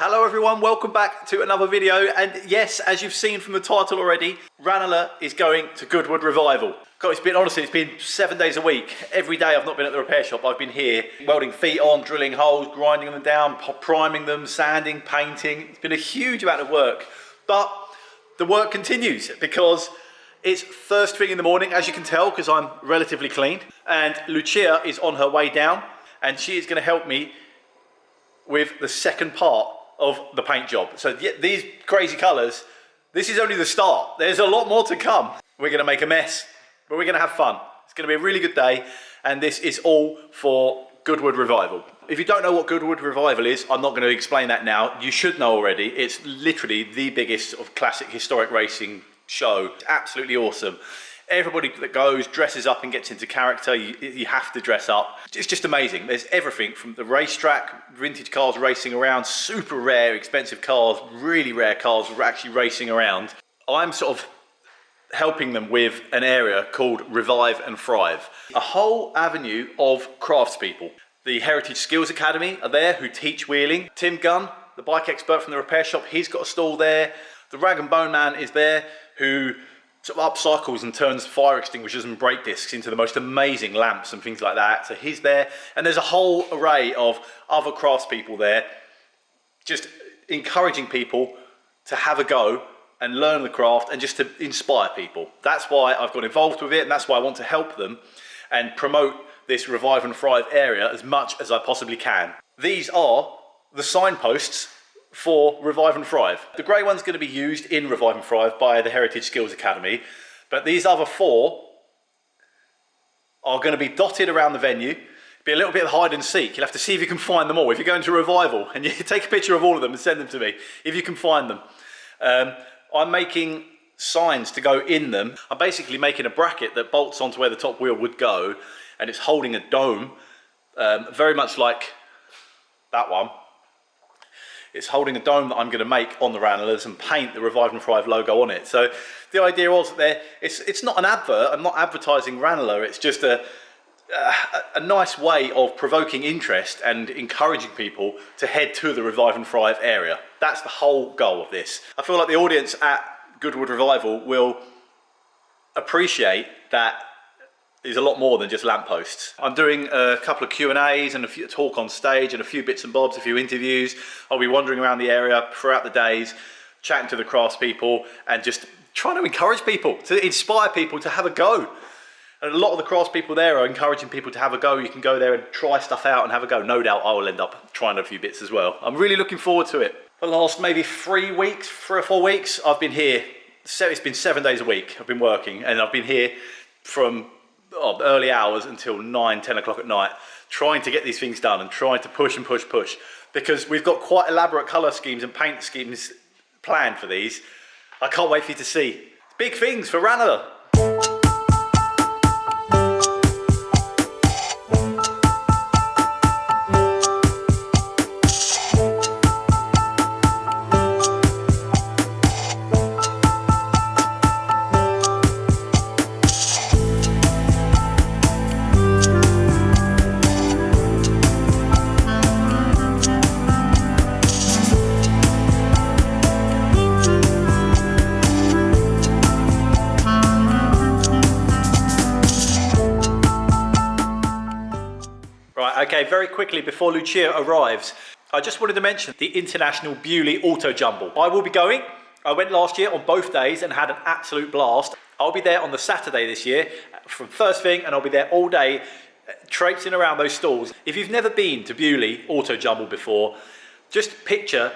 Hello everyone, welcome back to another video, and yes, as you've seen from the title already, Ranalah is going to Goodwood Revival. God, it's been 7 days a week. Every day I've not been at the repair shop, I've been here welding feet on, drilling holes, grinding them down, priming them, sanding, painting. It's been a huge amount of work, but the work continues because it's first thing in the morning, as you can tell, because I'm relatively clean, and Lucia is on her way down, and she is going to help me with the second part of the paint job. So these crazy colours, this is only the start. There's a lot more to come. We're going to make a mess, but we're going to have fun. It's going to be a really good day, and this is all for Goodwood Revival. If you don't know what Goodwood Revival is, I'm not going to explain that now. You should know already. It's literally the biggest of classic historic racing show. It's absolutely awesome. Everybody that goes dresses up and gets into character. You have to dress up. It's just amazing. There's everything from the racetrack, vintage cars racing around, super rare, expensive cars, really rare cars actually racing around. I'm sort of helping them with an area called Revive and Thrive. A whole avenue of craftspeople. The Heritage Skills Academy are there who teach wheeling. Tim Gunn, the bike expert from the repair shop, he's got a stall there. The Rag and Bone Man is there who sort of upcycles and turns fire extinguishers and brake discs into the most amazing lamps and things like that. So he's there, and there's a whole array of other craftspeople there, just encouraging people to have a go and learn the craft and just to inspire people. That's why I've got involved with it, and that's why I want to help them and promote this Revive and Thrive area as much as I possibly can. These are the signposts for Revive and Thrive. The grey one's going to be used in Revive and Thrive by the Heritage Skills Academy, but these other four are going to be dotted around the venue. Be a little bit of hide and seek. You'll have to see if you can find them all. If you go into Revival and you take a picture of all of them and send them to me, if you can find them. I'm making signs to go in them. I'm basically making a bracket that bolts onto where the top wheel would go, and it's holding a dome, very much like that one. It's holding a dome that I'm going to make on the Ranalahs and paint the Revive and Thrive logo on it. So the idea was that it's not an advert. I'm not advertising Ranalah. It's just a nice way of provoking interest and encouraging people to head to the Revive and Thrive area. That's the whole goal of this. I feel like the audience at Goodwood Revival will appreciate that there's a lot more than just lampposts. I'm doing a couple of Q&As and a few talk on stage and a few bits and bobs, a few interviews. I'll be wandering around the area throughout the days, chatting to the craftspeople and just trying to encourage people, to inspire people to have a go. And a lot of the craftspeople there are encouraging people to have a go. You can go there and try stuff out and have a go. No doubt I will end up trying a few bits as well. I'm really looking forward to it. For the last maybe 3 or 4 weeks, I've been here. So it's been 7 days a week I've been working, and I've been here from early hours until 9-10 o'clock at night, trying to get these things done and trying to push and push because we've got quite elaborate colour schemes and paint schemes planned for these. I can't wait for you to see. Big things for Ranalah. Okay, very quickly before Lucia arrives, I just wanted to mention the International Bewley Auto Jumble. I will be going. I went last year on both days and had an absolute blast. I'll be there on the Saturday this year from first thing, and I'll be there all day traipsing around those stalls. If you've never been to Bewley Auto Jumble before, just picture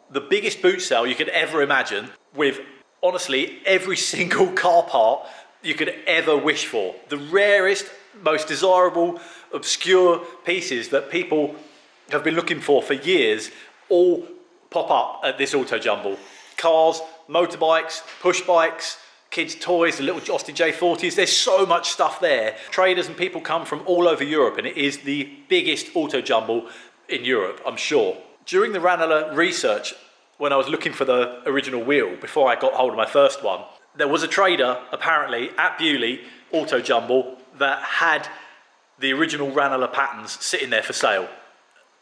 the biggest boot sale you could ever imagine with, honestly, every single car part you could ever wish for. The rarest, most desirable, obscure pieces that people have been looking for years all pop up at this auto jumble. Cars, motorbikes, push bikes, kids' toys, the little Austin J40s. There's so much stuff there. Traders and people come from all over Europe, and it is the biggest auto jumble in Europe, I'm sure. During the Ranalah research, when I was looking for the original wheel before I got hold of my first one, there was a trader apparently at Bewley Auto Jumble that had the original Ranalah patterns sitting there for sale.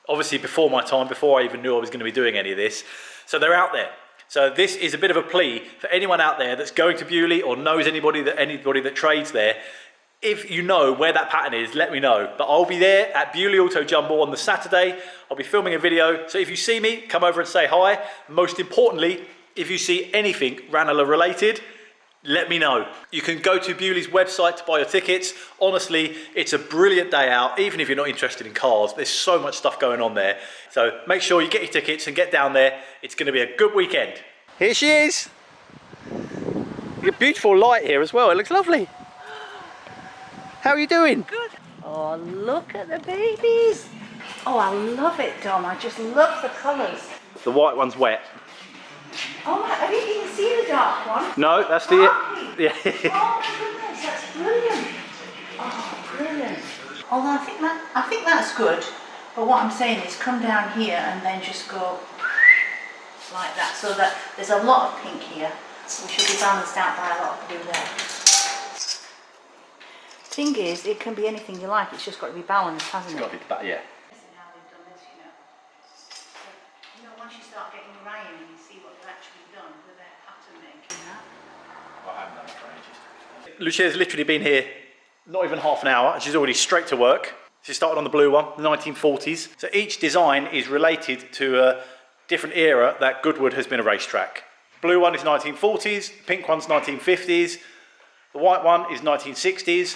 obviously before my time, before I even knew I was going to be doing any of this. So they're out there. So this is a bit of a plea for anyone out there that's going to Bewley or knows anybody that trades there. If you know where that pattern is, let me know. But I'll be there at Bewley Auto Jumble on the Saturday. I'll be filming a video. So if you see me, come over and say hi. Most importantly, if you see anything Ranalah related, let me know. You can go to Bewley's website to buy your tickets. Honestly, it's a brilliant day out, even if you're not interested in cars. There's so much stuff going on there. So make sure you get your tickets and get down there. It's going to be a good weekend. Here she is. You got beautiful light here as well. It looks lovely. How are you doing? Good. Oh, look at the babies. Oh, I love it, Dom. I just love the colours. The white one's wet. Oh, I didn't even see the dark one. No, that's the... Yeah. Oh my goodness, that's brilliant. Oh, brilliant. Although I think that's good. But what I'm saying is come down here and then just go like that, so that there's a lot of pink here. We should be balanced out by a lot of blue there. Thing is, it can be anything you like. It's just got to be balanced, hasn't it? It's got to be, yeah. How they've done this, once you start getting your eye in and you see what they've actually done with their pattern making. Well, I haven't done it for ages. Lucia's literally been here not even half an hour, and she's already straight to work. She started on the blue one, the 1940s. So each design is related to a different era that Goodwood has been a racetrack. Blue one is 1940s, pink one's 1950s, the white one is 1960s,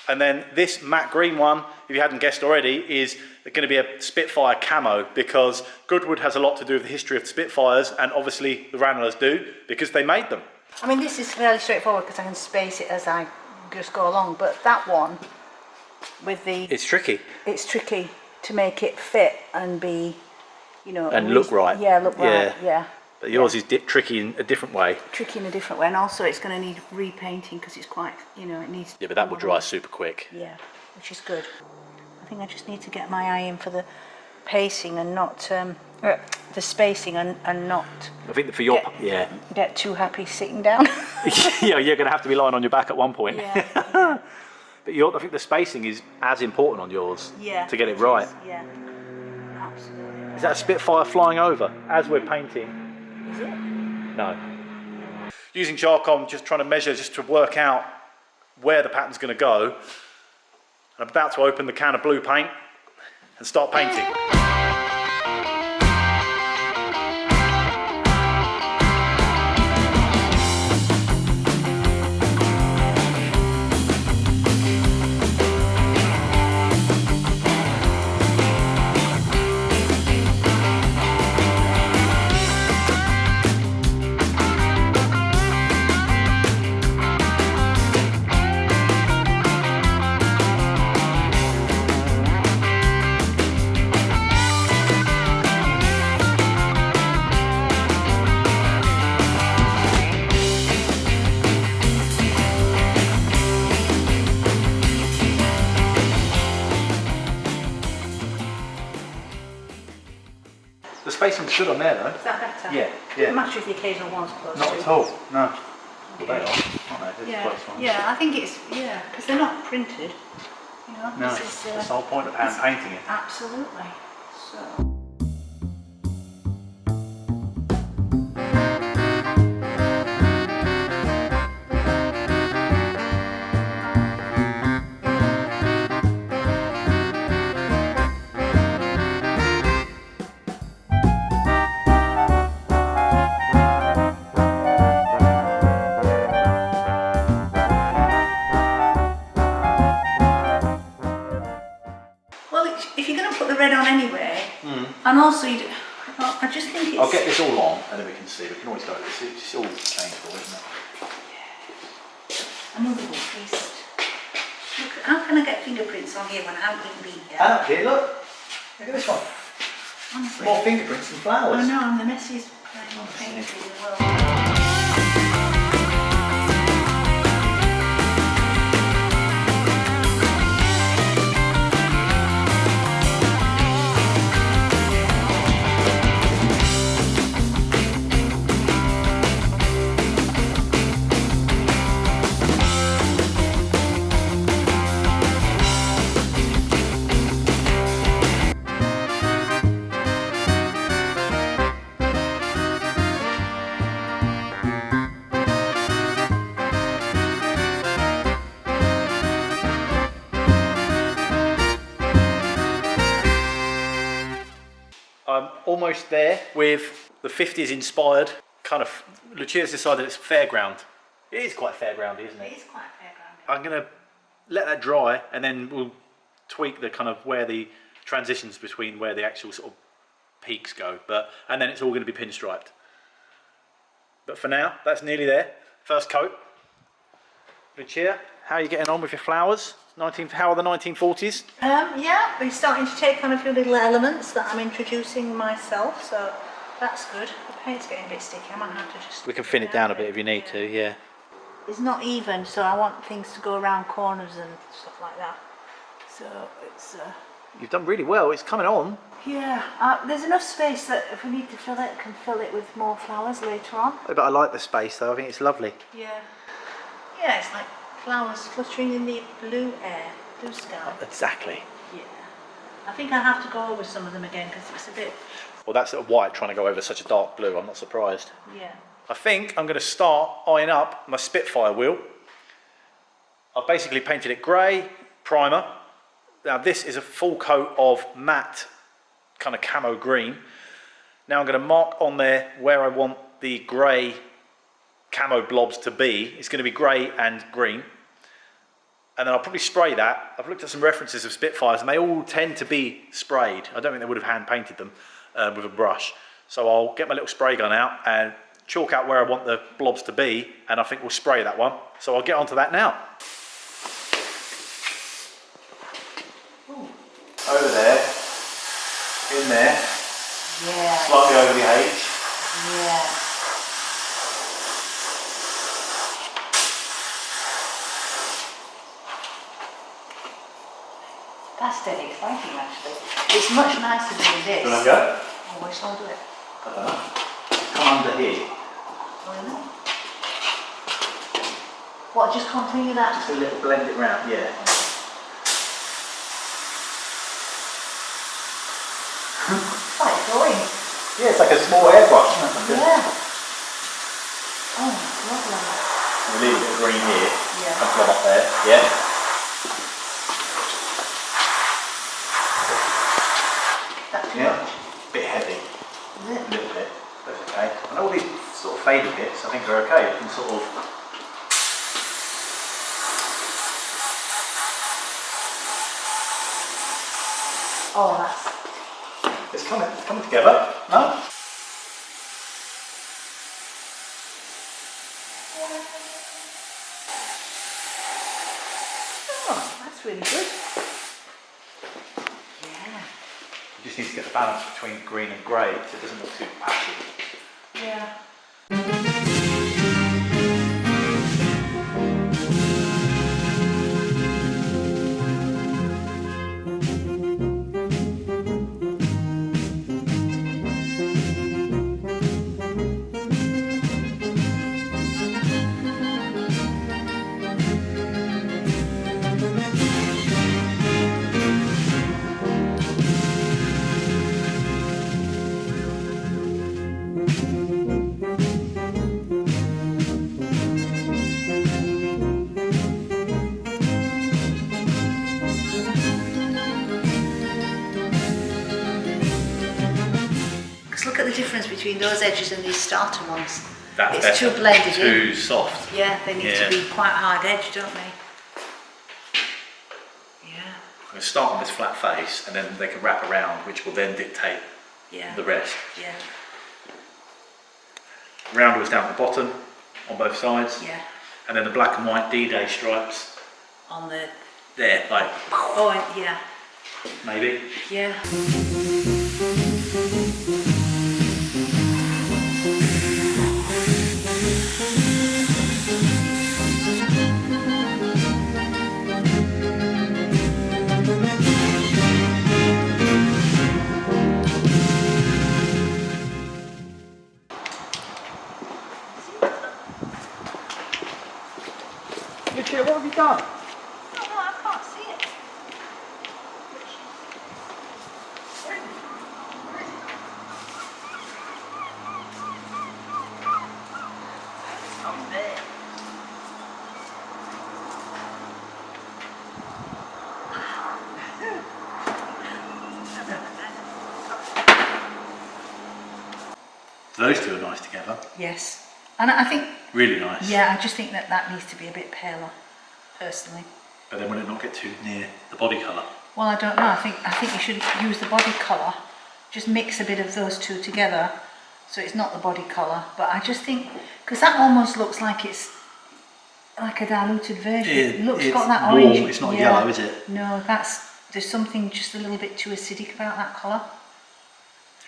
and then this matte green one, if you hadn't guessed already, is going to be a Spitfire camo, because Goodwood has a lot to do with the history of Spitfires, and obviously the Ranalahs do, because they made them. I mean, this is fairly straightforward because I can space it as I just go along, but that one with the... It's tricky. It's tricky to make it fit and be, and look right. Yeah, look right, yeah. But yours is tricky in a different way. Tricky in a different way, and also it's going to need repainting because it's quite, it needs... Yeah, but that will dry super quick. Yeah, which is good. I think I just need to get my eye in for the pacing and not... the spacing and not... I think that for your... Get too happy sitting down. Yeah, you're going to have to be lying on your back at one point. Yeah. But I think the spacing is as important on yours to get it right. Yeah, absolutely. Is that a Spitfire flying over as we're painting? Is it? No. Using Jarcom, just trying to measure, just to work out where the pattern's going to go. I'm about to open the can of blue paint and start painting. The spacing's good on there though. Is that better? Yeah. It matches with the occasional ones close Not to. at all, no. Well, they are, aren't they? Yeah, yeah, I think it's, because they're not printed. No, this is, that's the whole point of hand painting it. Absolutely. So. If you're going to put the red on anyway, and also I just think it's... I'll get this all on and then we can see. We can always go. It's all changeable, isn't it? Another one, please. Look, how can I get fingerprints on here when I haven't even been here? Out here, look. Look at this one. Honestly. More fingerprints than flowers. I know, I'm the messiest painter in the world. almost there with the 50s inspired kind of. Lucia's decided it's fairground. It is quite fairgroundy, isn't it? It is quite fairground. I'm going to let that dry and then we'll tweak the kind of where the transitions between where the actual sort of peaks go. And then it's all going to be pinstriped. But for now, that's nearly there. First coat. Lucia, how are you getting on with your flowers? How are the 1940s? Yeah, we're starting to take on a few little elements that I'm introducing myself, so that's good. The paint's getting a bit sticky, I might have to just... We can thin it down a bit if you need to, yeah. It's not even, so I want things to go around corners and stuff like that. So it's... You've done really well, it's coming on. Yeah, there's enough space that if we need to fill it, I can fill it with more flowers later on. But I like the space though, I think it's lovely. Yeah. Yeah, it's like flowers fluttering in the blue air, blue sky. Exactly. Yeah. I think I have to go over some of them again because it's a bit... Well, that's sort of white trying to go over such a dark blue, I'm not surprised. Yeah. I think I'm going to start eyeing up my Spitfire wheel. I've basically painted it grey, primer. Now this is a full coat of matte kind of camo green. Now I'm going to mark on there where I want the grey camo blobs to be. It's going to be grey and green. And then I'll probably spray that. I've looked at some references of Spitfires and they all tend to be sprayed. I don't think they would have hand painted them with a brush. So I'll get my little spray gun out and chalk out where I want the blobs to be, and I think we'll spray that one. So I'll get onto that now. Ooh. Over there, in there, Yeah. slightly over the H. Yeah. That's dead exciting actually. It's much nicer doing this. Do you want to go? Oh, where shall I do it? I don't know. Come under here. Oh, no. What, just continue that? Just a little blend it round, yeah. It's like drawing. Yeah, it's like a small airbrush, isn't it? Yeah. Oh, lovely. We'll leave a bit of green here. Yeah. And blob up there. Yeah. That's too Yeah. much. Bit heavy. Is it? A little bit. That's okay. And all these sort of faded bits, I think are okay. You can sort of. Oh, that's... It's coming together. No? Oh, that's really good. Yeah. You just need to get the balance between green and grey so it doesn't look too patchy. Yeah. Look at the difference between those edges and these starter ones. That's it's better. too blended Too in. soft. Yeah, they need to be quite hard edged, don't they? Yeah. I'm going to start on this flat face and then they can wrap around, which will then dictate the rest. Yeah. Roundels down the bottom on both sides. Yeah. And then the black and white D-Day stripes. On the... There, like... Oh, yeah. Maybe. Yeah. Lucia, what have you done? Oh, no, I can't see it. Oh, there. Those two are nice together. Yes. And I think... Really nice. Yeah, I just think that needs to be a bit paler, personally. But then will it not get too near the body colour? Well, I don't know. I think you should use the body colour. Just mix a bit of those two together, so it's not the body colour. But I just think, because that almost looks like it's like a diluted version. It looks got that warm. orange. It's not yellow, is it? No, there's something just a little bit too acidic about that colour.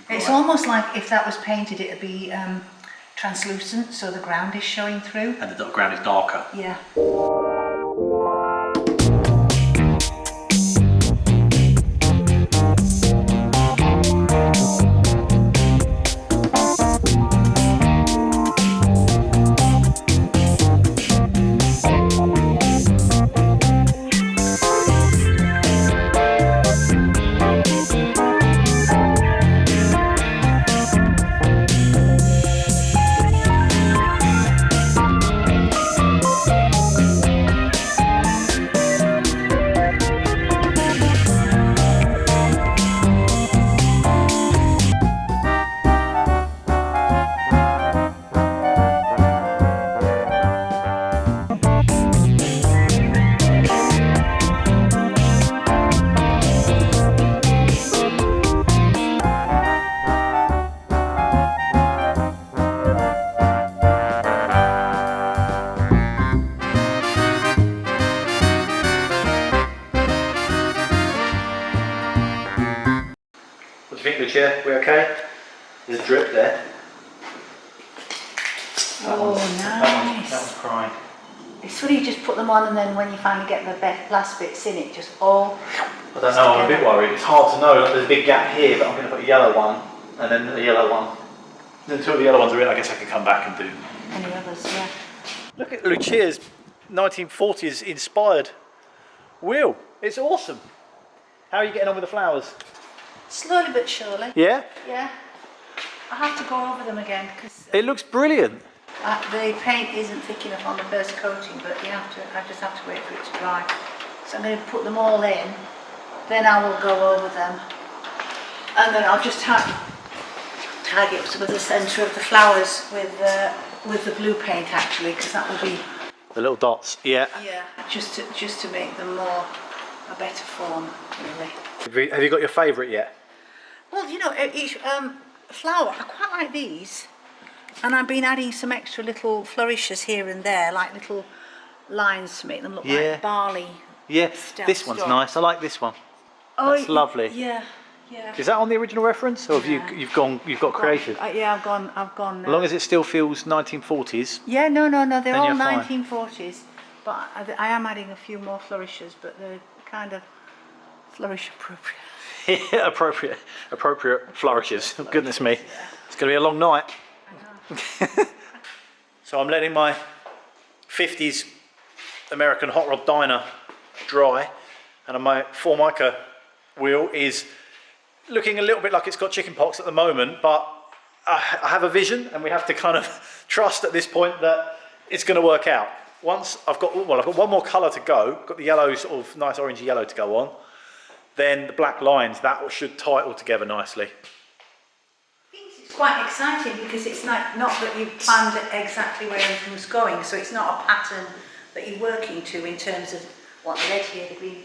Right. It's almost like if that was painted, it'd be translucent, so the ground is showing through. And the ground is darker. Yeah. What do you think, Lucia? We okay? There's a drip there. That one's crying. It's funny, you just put them on and then when you finally get the last bits in, it just all... I don't know, I'm a bit worried. It's hard to know. Like, there's a big gap here, but I'm going to put a yellow one and then a yellow one. Then two of the yellow ones are in, I guess I can come back and do. Any others, yeah. Look at Lucia's 1940s inspired wheel. It's awesome. How are you getting on with the flowers? Slowly but surely. Yeah? Yeah. I have to go over them again because It looks brilliant. the paint isn't thick enough on the first coating, but I just have to wait for it to dry. So I'm going to put them all in, then I will go over them, and then I'll just tag it up to the centre of the flowers with the blue paint actually, because that will be The little dots, yeah. just to make them more a better form really. Have you got your favourite yet? Well, you know, each flower, I quite like these, and I've been adding some extra little flourishes here and there, like little lines to make them look like barley. Yeah, this one's nice. I like this one. Oh, That's lovely. Yeah, yeah. Is that on the original reference, or have you've got creative? Yeah, I've gone. As long as it still feels 1940s. Yeah, no, they're all you're fine. 1940s, but I am adding a few more flourishes, but they're kind of flourish appropriate. Yeah, appropriate flourishes. Goodness me, it's going to be a long night. I know. So I'm letting my 50s American hot rod diner dry, and my Formica wheel is looking a little bit like it's got chicken pox at the moment, but I have a vision, and we have to kind of trust at this point that it's going to work out. Once I've got one more colour to go, got the yellow, sort of nice orangey yellow to go on, then the black lines, that should tie it all together nicely. It's quite exciting because it's not that you've planned exactly where everything's going, so it's not a pattern that you're working to in terms of what the red here, the green.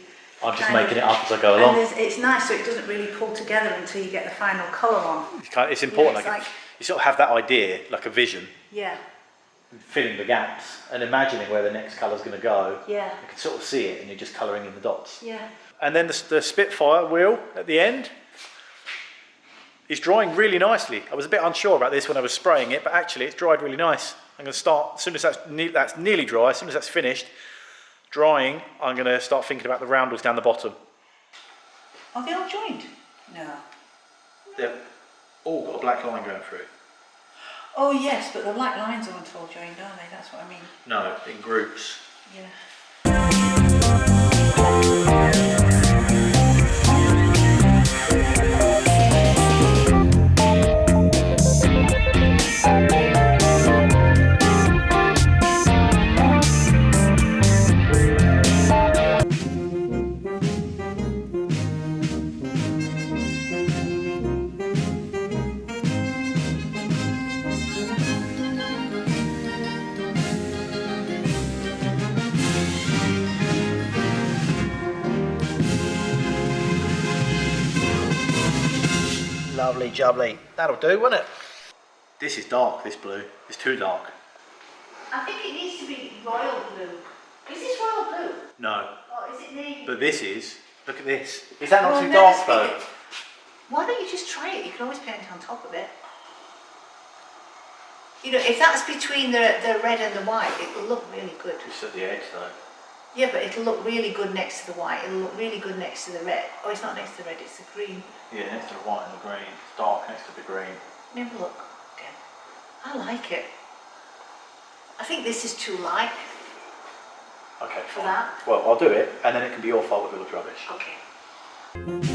I'm just making it up as I go along. And it's nice, so it doesn't really pull together until you get the final colour on. It's important, Yeah, it's you sort of have that idea, like a vision, Yeah, filling the gaps and imagining where the next colour's going to go. yeah, You can sort of see it, and you're just colouring in the dots. yeah. And then the Spitfire wheel at the end is drying really nicely. I was a bit unsure about this when I was spraying it, but actually it's dried really nice. I'm going to start, as soon as that's nearly dry, as soon as that's finished drying, I'm going to start thinking about the roundels down the bottom. Are they all joined? No. They've all got a black line going through. Oh yes, but the black lines aren't all joined, are they? That's what I mean. No, in groups. Yeah. Lovely jubbly. That'll do, won't it? This is dark, this blue. It's too dark. I think it needs to be royal blue. Is this royal blue? No. Or is it navy? But this is. Look at this. Is that not Well, too I've dark never though? seen it. Why don't you just try it? You can always paint on top of it. You know, if that's between the red and the white, it will look really good. Just at the edge though. Yeah, but it'll look really good next to the white. It'll look really good next to the red. Oh, it's not next to the red, it's the green. Yeah, next to the white and the green. It's dark next to the green. Let me have a look again. I like it. I think this is too light. Okay, For fine. that? Well, I'll do it, and then it can be your fault if it looks rubbish. Okay.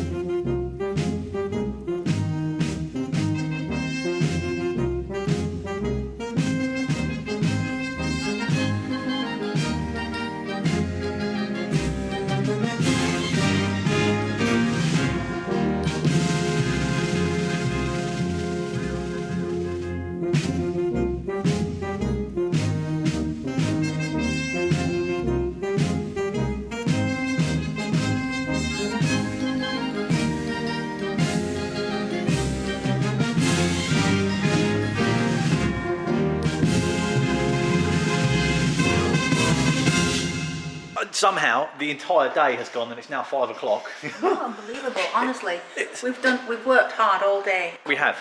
Somehow the entire day has gone and it's now 5 o'clock. Oh, unbelievable, honestly. We've worked hard all day. We have.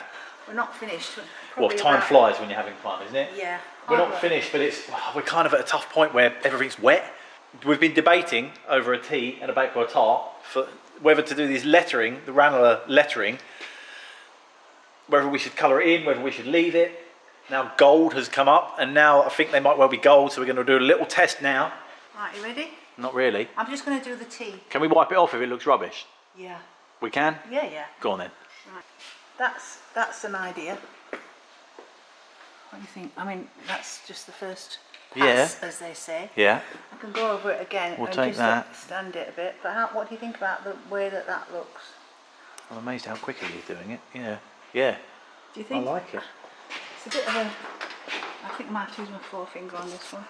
We're not finished. Well, Probably time about- flies when you're having fun, isn't it? Yeah. We're hard not work. finished, but we're kind of at a tough point where everything's wet. We've been debating over a tea and a bakewell tart for whether to do this lettering, the Ranalah lettering, whether we should colour it in, whether we should leave it. Now gold has come up, and now I think they might well be gold, so we're going to do a little test now. Right, you ready? Not really. I'm just going to do the tea. Can we wipe it off if it looks rubbish? Yeah. We can? Yeah, yeah. Go on then. Right. That's an idea. What do you think? I mean, that's just the first pass, as they say. Yeah. I can go over it again We'll and take just that. stand it a bit. But what do you think about the way that looks? I'm amazed how quickly you're doing it. Yeah. Yeah. Do you think? I like it. It's a bit of a... I think I might use my forefinger on this one.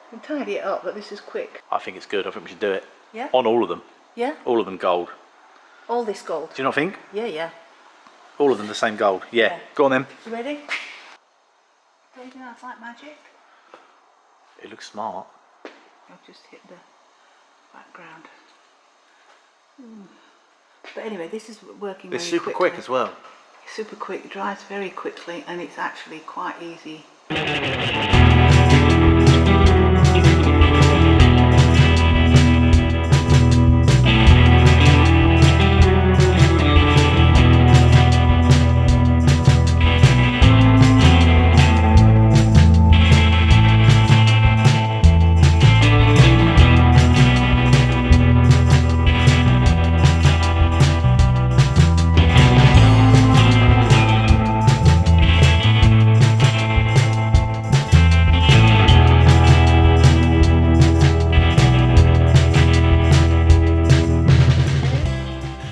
I can tidy it up, but this is quick. I think it's good. I think we should do it. Yeah? On all of them. Yeah? All of them gold. All this gold. Do you not think? Yeah, yeah. All of them the same gold. Yeah. Yeah. Go on then. You ready? Don't you think that's like magic? It looks smart. I've just hit the background. But anyway, this is working It's very super quick as well. Super quick, it dries very quickly, and it's actually quite easy.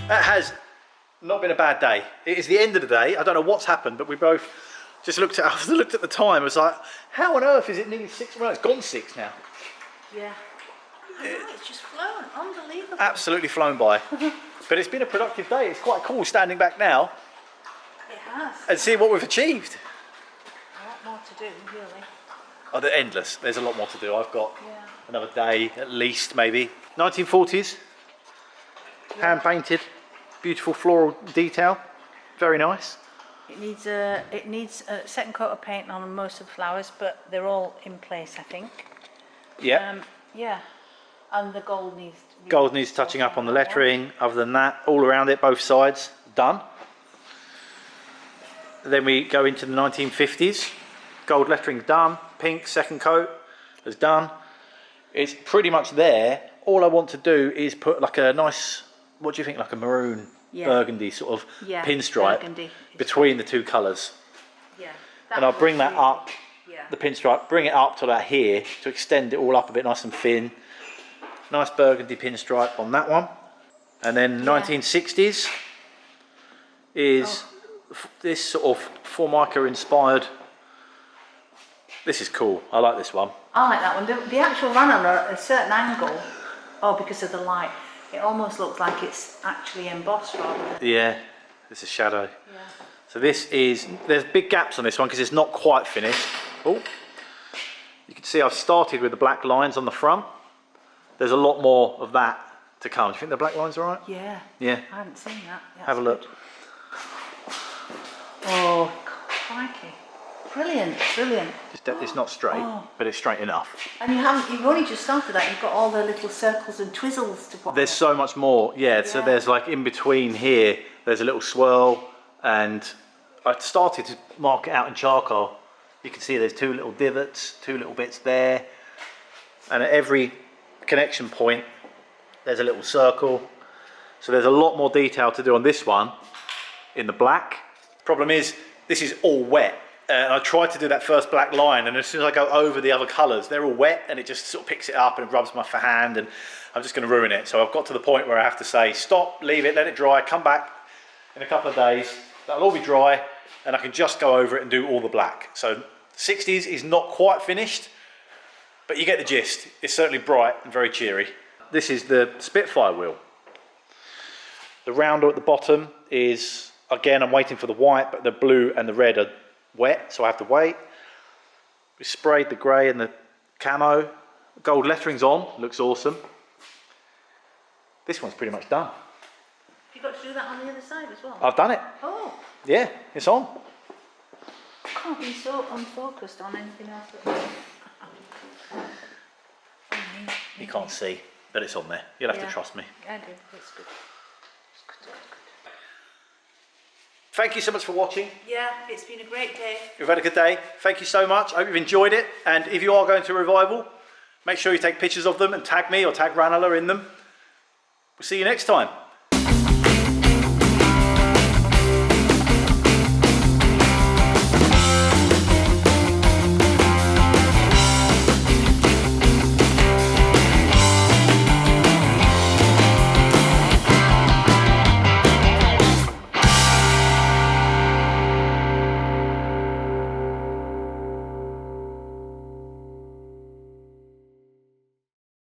That has not been a bad day. It is the end of the day. I don't know what's happened, but we both just looked at the time. It was like, how on earth is it nearly 6? Well, it's gone 6 now. Yeah. I know, it's just flown. Unbelievable. Absolutely flown by. But it's been a productive day. It's quite cool standing back now It has. and seeing what we've achieved. A lot more to do, really. Oh, they're endless. There's a lot more to do. I've got Yeah. another day at least, maybe. 1940s, hand painted, beautiful floral detail, very nice. It needs a second coat of paint on most of the flowers, but they're all in place, I think. Yeah, Yeah. And the gold needs... gold needs touching up on the lettering. Other than that, all around it, both sides, done. Then we go into the 1950s. Gold lettering done, pink second coat is done. It's pretty much there. All I want to do is put like a nice, what do you think, like a maroon, burgundy sort of pinstripe between the two colours. Yeah. And I'll bring that up, Yeah. the pinstripe, bring it up to about here to extend it all up a bit nice and thin. Nice burgundy pinstripe on that one. And then 1960s is this sort of Formica inspired. This is cool. I like this one. I like that one. The actual Ranalah at a certain angle, because of the light, It almost looks like it's actually embossed rather than... Yeah, it's a shadow. Yeah. So this is, there's big gaps on this one because it's not quite finished. Oh, you can see I've started with the black lines on the front. There's a lot more of that to come. Do you think the black lines are right? Yeah. Yeah. I haven't seen that. Have a look. Good. Oh, crikey. Brilliant, brilliant. It's not straight, but it's straight enough. And you've only just started that. You've got all the little circles and twizzles to put. There's so much more, yeah. So there's like in between here, there's a little swirl, and I started to mark it out in charcoal. You can see there's two little divots, two little bits there, and at every connection point, there's a little circle. So there's a lot more detail to do on this one in the black. Problem is, this is all wet. And I tried to do that first black line, and as soon as I go over the other colours, they're all wet, and it just sort of picks it up and rubs my hand, and I'm just going to ruin it. So I've got to the point where I have to say, stop, leave it, let it dry, come back in a couple of days. That'll all be dry, and I can just go over it and do all the black. So 60s is not quite finished, but you get the gist. It's certainly bright and very cheery. This is the Spitfire wheel. The rounder at the bottom is, again, I'm waiting for the white, but the blue and the red are wet, so I have to wait. We sprayed the grey and the camo. Gold lettering's on, looks awesome. This one's pretty much done. You got to do that on the other side as well? I've done it. Oh. Yeah, it's on. I can't be so unfocused on anything else. That... You can't see, but it's on there. You'll have to trust me. I do, it's good. Thank you so much for watching. Yeah, it's been a great day. We've had a good day. Thank you so much. I hope you've enjoyed it. And if you are going to Revival, make sure you take pictures of them and tag me or tag Ranalah in them. We'll see you next time.